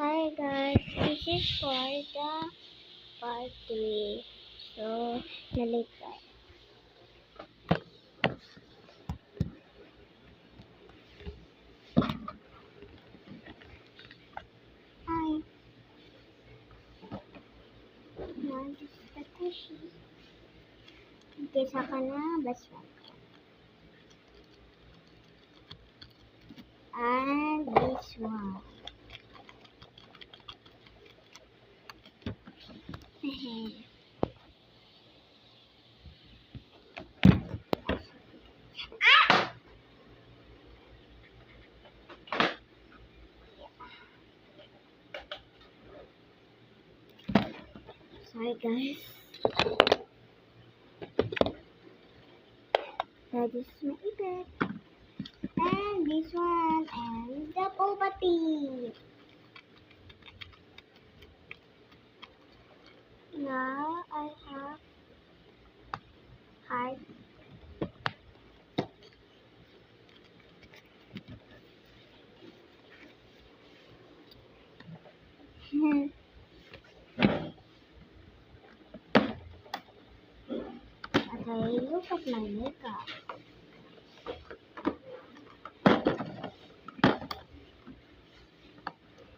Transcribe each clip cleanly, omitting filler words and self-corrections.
Hi guys, this is for the part 3. So, nalate tayo. Hi. Now, this is the Kushi. Kesa ka na, best friend. And this one. Hehe. Sorry guys. That is my ipad. And this one. And the boba tea. Now, I have heart. Okay, look at my makeup.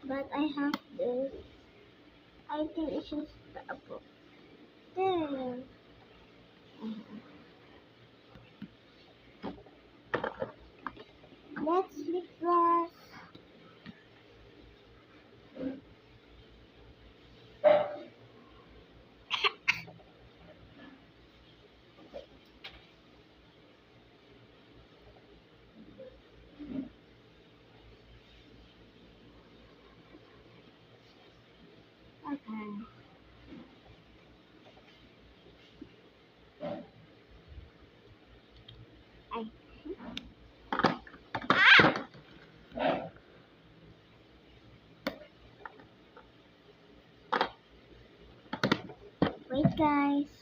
But I have this. I think it's just a book. There. Let's lip gloss. Okay. I wait guys.